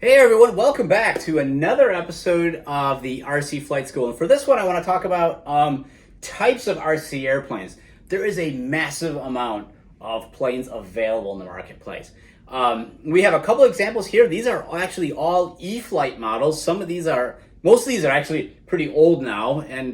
Hey everyone, welcome back to another episode of the RC Flight School. And for this one, I want to talk about types of RC airplanes. There is a massive amount of planes available in the marketplace. We have a couple examples here. These are actually all E-Flight models. Most of these are actually pretty old now and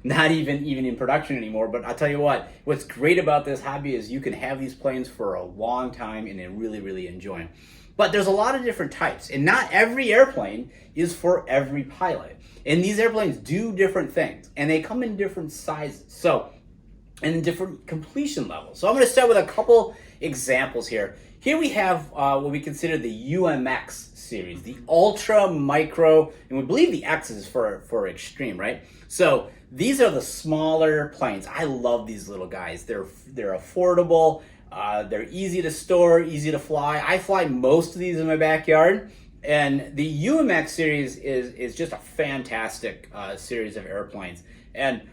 not even in production anymore. But I'll tell you what's great about this hobby is you can have these planes for a long time and really enjoy them. But there's a lot of different types, and not every airplane is for every pilot. And these airplanes do different things, and they come in different sizes, and in different completion levels. So I'm going to start with a couple examples here. Here we have what we consider the Umx series, the ultra micro, and we believe the X is for extreme, right? So these are the smaller planes. I love these little guys. They're affordable. They're easy to store, easy to fly. I fly most of these in my backyard, and the Umx series is just a fantastic series of airplanes. And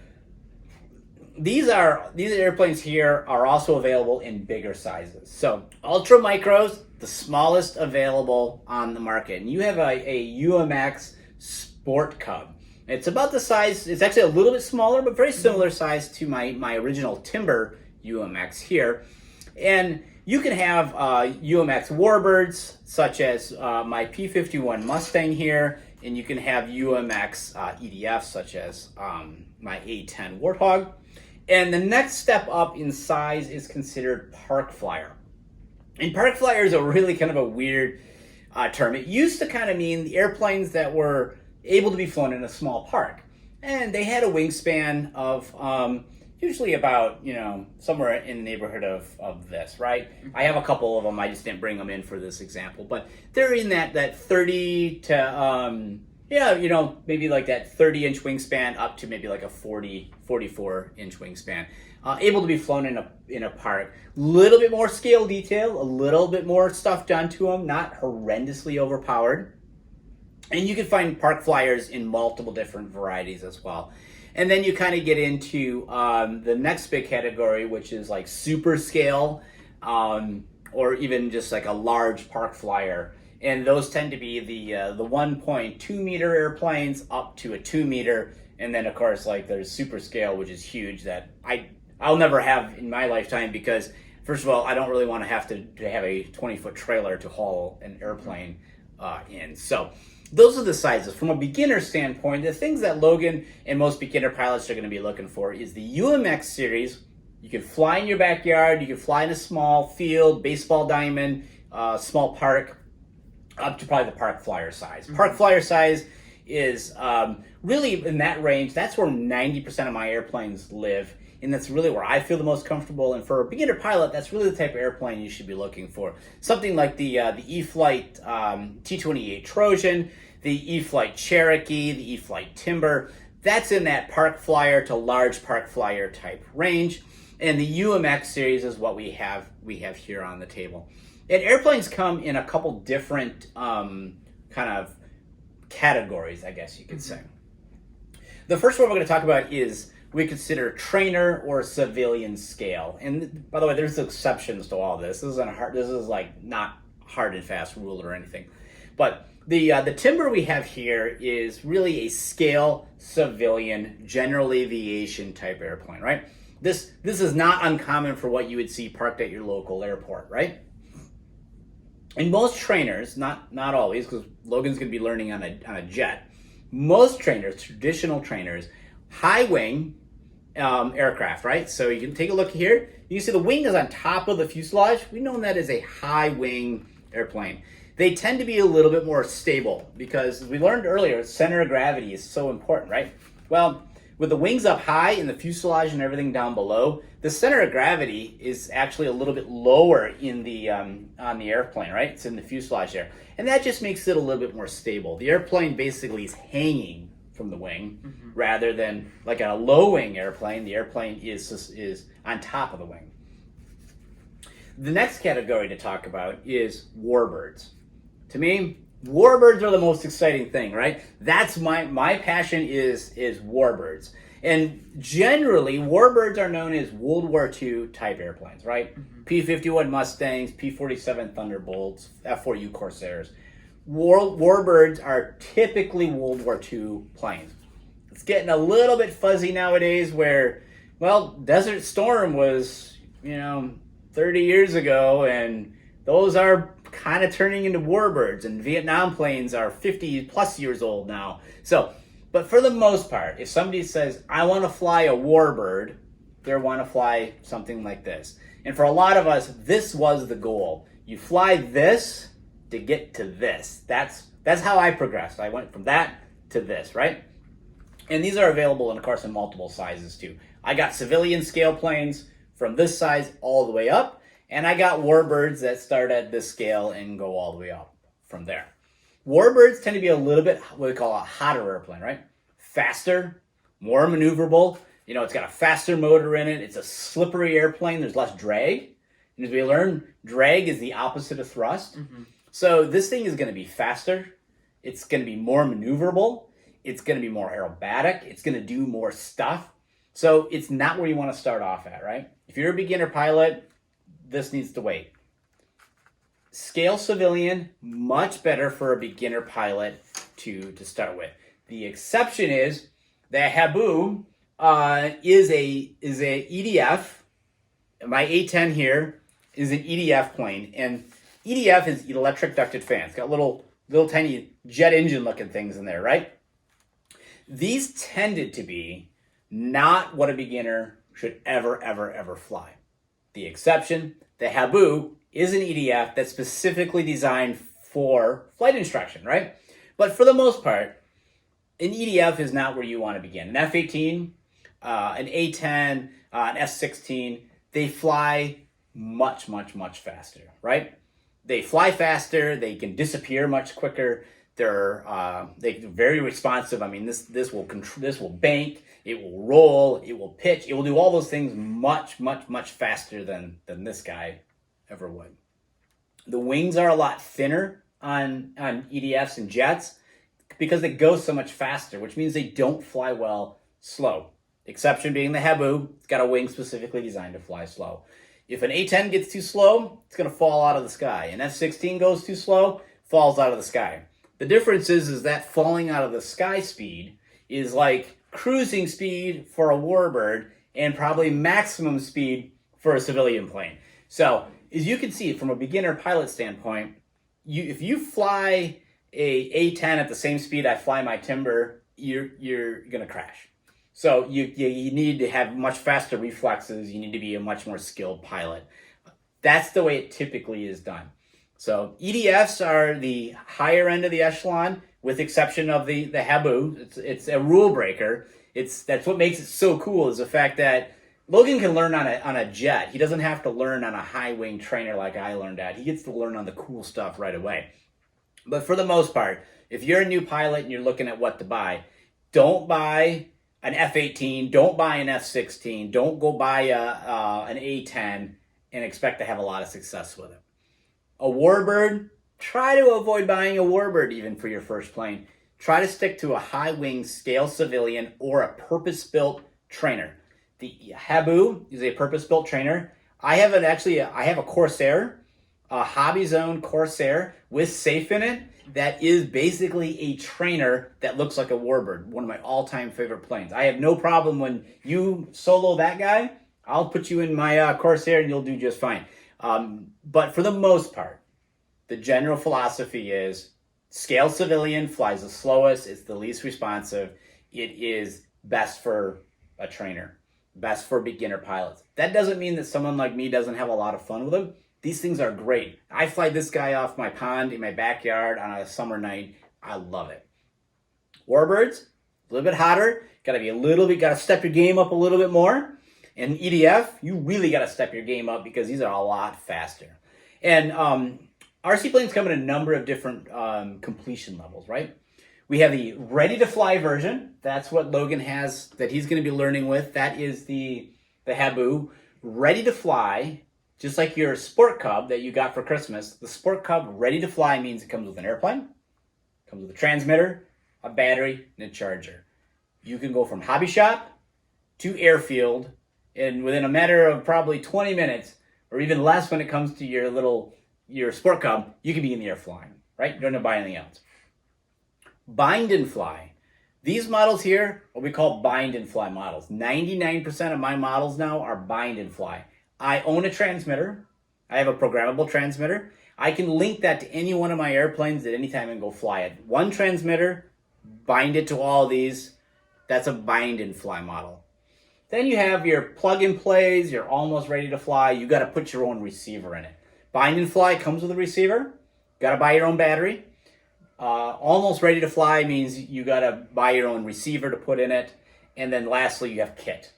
these airplanes here are also available in bigger sizes. So ultra micros, the smallest available on the market, and you have a Umx Sport Cub. It's about the size. It's actually a little bit smaller, but very similar size to my original Timber Umx here. And you can have Umx Warbirds, such as my P51 Mustang here, and you can have Umx EDF, such as my A10 Warthog. And the next step up in size is considered Parkflyer. And Parkflyer is a really kind of a weird term. It used to kind of mean the airplanes that were able to be flown in a small park. And they had a wingspan of usually about, somewhere in the neighborhood of this, right? I have a couple of them. I just didn't bring them in for this example. But they're in that 30 to, maybe like that 30-inch wingspan up to maybe like a 44-inch wingspan. Able to be flown in a park. Little bit more scale detail, a little bit more stuff done to them, not horrendously overpowered. And you can find Parkflyers in multiple different varieties as well. And then you kind of get into the next big category, which is like super scale, or even just like a large Parkflyer. And those tend to be the 1.2 meter airplanes up to a 2 meter. And then of course, like there's super scale, which is huge, that I'll never have in my lifetime, because first of all, I don't really want to have a 20-foot trailer to haul an airplane in. So those are the sizes. From a beginner standpoint, the things that Logan and most beginner pilots are going to be looking for is the Umx series. You can fly in your backyard, you can fly in a small field, baseball diamond, small park, up to probably the Parkflyer size. Parkflyer size is really in that range. That's where 90% of my airplanes live, and that's really where I feel the most comfortable. And for a beginner pilot, that's really the type of airplane you should be looking for. Something like the E-Flight T-28 Trojan, the E-Flight Cherokee, the E-Flight Timber. That's in that Parkflyer to large Parkflyer type range. And the Umx series is what we have here on the table. And airplanes come in a couple different kind of categories, I guess you could say. The first one we're going to talk about is we consider trainer or civilian scale. And by the way, there's exceptions to all this. This is like not hard and fast rule or anything. But the Timber we have here is really a scale civilian general aviation type airplane, right? This is not uncommon for what you would see parked at your local airport, right? And most trainers, not always, because Logan's going to be learning on a jet. Most trainers, traditional trainers, high wing aircraft, right? So you can take a look here. You can see the wing is on top of the fuselage. We know that is a high wing airplane. They tend to be a little bit more stable because, as we learned earlier, center of gravity is so important, right? Well, with the wings up high and the fuselage and everything down below, the center of gravity is actually a little bit lower in the on the airplane, right? It's in the fuselage there, and that just makes it a little bit more stable. The airplane basically is hanging from the wing rather than like a low wing airplane. The airplane is on top of the wing. The next category to talk about is Warbirds. To me, Warbirds are the most exciting thing, right? That's my passion is Warbirds. And generally, Warbirds are known as World War II type airplanes, right? P-51 Mustangs, P-47 Thunderbolts, F-4U Corsairs. Warbirds are typically World War II planes. It's getting a little bit fuzzy nowadays where, well, Desert Storm was, 30 years ago, and those are kind of turning into Warbirds, and Vietnam planes are 50 plus years old now. So, but for the most part, if somebody says, I want to fly a Warbird, they want to fly something like this. And for a lot of us, this was the goal. You fly this to get to this. That's how I progressed. I went from that to this, right? And these are available, and of course, in multiple sizes too. I got civilian scale planes from this size all the way up, and I got Warbirds that start at this scale and go all the way up from there. Warbirds tend to be a little bit what we call a hotter airplane, right? Faster, more maneuverable. It's got a faster motor in it. It's a slippery airplane. There's less drag. And as we learn, drag is the opposite of thrust. Mm-hmm. So this thing is going to be faster. It's going to be more maneuverable. It's going to be more aerobatic. It's going to do more stuff. So it's not where you want to start off at, right? If you're a beginner pilot, this needs to wait. Scale civilian, much better for a beginner pilot to start with. The exception is that Habu is a EDF. My A10 here is an EDF plane, and EDF is electric ducted fan. It's got little tiny jet engine looking things in there, right? These tended to be not what a beginner should ever fly. The exception, the Habu, is an EDF that's specifically designed for flight instruction, right? But for the most part, an EDF is not where you want to begin. An F-18, an A-10, an F-16, they fly much faster, right? They fly faster. They can disappear much quicker. They're very responsive. I mean, this will bank. It will roll. It will pitch. It will do all those things much faster than this guy ever would. The wings are a lot thinner on EDFs and jets because they go so much faster, which means they don't fly well slow. Exception being the Habu. It's got a wing specifically designed to fly slow. If an A-10 gets too slow, it's going to fall out of the sky. An F-16 goes too slow, falls out of the sky. The difference is that falling out of the sky speed is like cruising speed for a Warbird and probably maximum speed for a civilian plane. So as you can see from a beginner pilot standpoint, if you fly a A-10 at the same speed I fly my Timber, you're going to crash. So you need to have much faster reflexes. You need to be a much more skilled pilot. That's the way it typically is done. So EDFs are the higher end of the echelon, with exception of the Habu. It's a rule breaker. That's what makes it so cool, is the fact that Logan can learn on a jet. He doesn't have to learn on a high wing trainer like I learned at. He gets to learn on the cool stuff right away. But for the most part, if you're a new pilot and you're looking at what to buy, don't buy an F-18, don't buy an F-16, don't go buy an A-10 and expect to have a lot of success with it. A Warbird, try to avoid buying a Warbird even for your first plane. Try to stick to a high-wing scale civilian or a purpose-built trainer. The Habu is a purpose-built trainer. I have a Corsair, a Hobby Zone Corsair with safe in it that is basically a trainer that looks like a Warbird, one of my all-time favorite planes. I have no problem when you solo that guy. I'll put you in my Corsair and you'll do just fine. But for the most part, the general philosophy is scale civilian flies the slowest. It's the least responsive. It is best for a trainer, best for beginner pilots. That doesn't mean that someone like me doesn't have a lot of fun with them. These things are great. I fly this guy off my pond in my backyard on a summer night. I love it. Warbirds, a little bit hotter. Got to step your game up a little bit more. And EDF, you really got to step your game up because these are a lot faster. And RC planes come in a number of different completion levels, right? We have the ready-to-fly version. That's what Logan has that he's going to be learning with. That is the Habu. Ready-to-fly, just like your Sport Cub that you got for Christmas. The Sport Cub ready-to-fly means it comes with an airplane, comes with a transmitter, a battery, and a charger. You can go from hobby shop to airfield, and within a matter of probably 20 minutes, or even less when it comes to your Sport Cub, you can be in the air flying. right? You don't have to buy anything else. Bind and fly. These models here, what we call bind and fly models. 99% of my models now are bind and fly. I own a transmitter. I have a programmable transmitter. I can link that to any one of my airplanes at any time and go fly it. One transmitter, bind it to all these. That's a bind and fly model. Then you have your plug and plays. You're almost ready to fly. You got to put your own receiver in it. Bind and fly comes with a receiver. Got to buy your own battery. Almost ready to fly means you got to buy your own receiver to put in it. And then lastly, you have kit.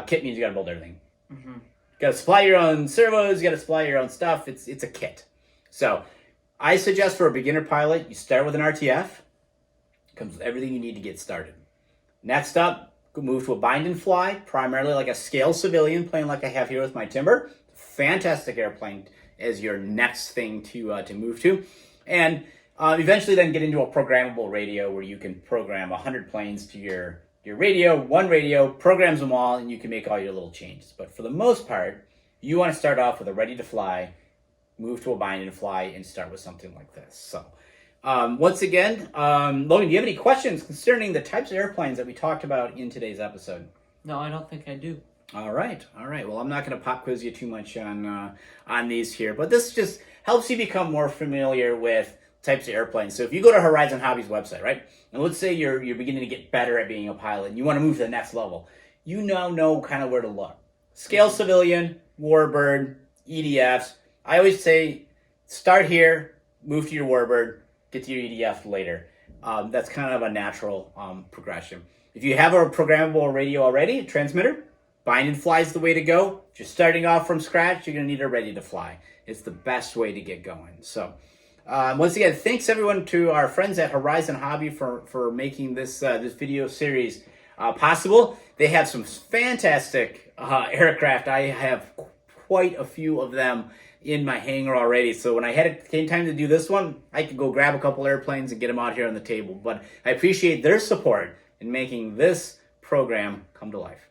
Kit means you got to build everything. Mm-hmm. Got to supply your own servos. You got to supply your own stuff. It's a kit. So I suggest for a beginner pilot, you start with an RTF. It comes with everything you need to get started. Next up, move to a bind and fly, primarily like a scale civilian plane like I have here with my Timber. Fantastic airplane as your next thing to move to. And eventually then get into a programmable radio where you can program 100 planes to your radio. One radio programs them all, and you can make all your little changes. But for the most part, you want to start off with a ready to fly, move to a bind and fly, and start with something like this. So once again, Logan, do you have any questions concerning the types of airplanes that we talked about in today's episode? No, I don't think I do. All right. Well, I'm not going to pop quiz you too much on these here, but this just helps you become more familiar with types of airplanes. So if you go to Horizon Hobbies website, right, and let's say you're beginning to get better at being a pilot and you want to move to the next level, you now know kind of where to look. Scale civilian, Warbird, EDFs. I always say start here, move to your Warbird, get to your EDF later. That's kind of a natural progression. If you have a programmable radio already, a transmitter, bind and fly is the way to go. If you're starting off from scratch, you're going to need a ready to fly. It's the best way to get going. So once again, thanks everyone to our friends at Horizon Hobby for making this video series possible. They have some fantastic aircraft. I have quite a few of them in my hangar already. So when came time to do this one, I could go grab a couple airplanes and get them out here on the table. But I appreciate their support in making this program come to life.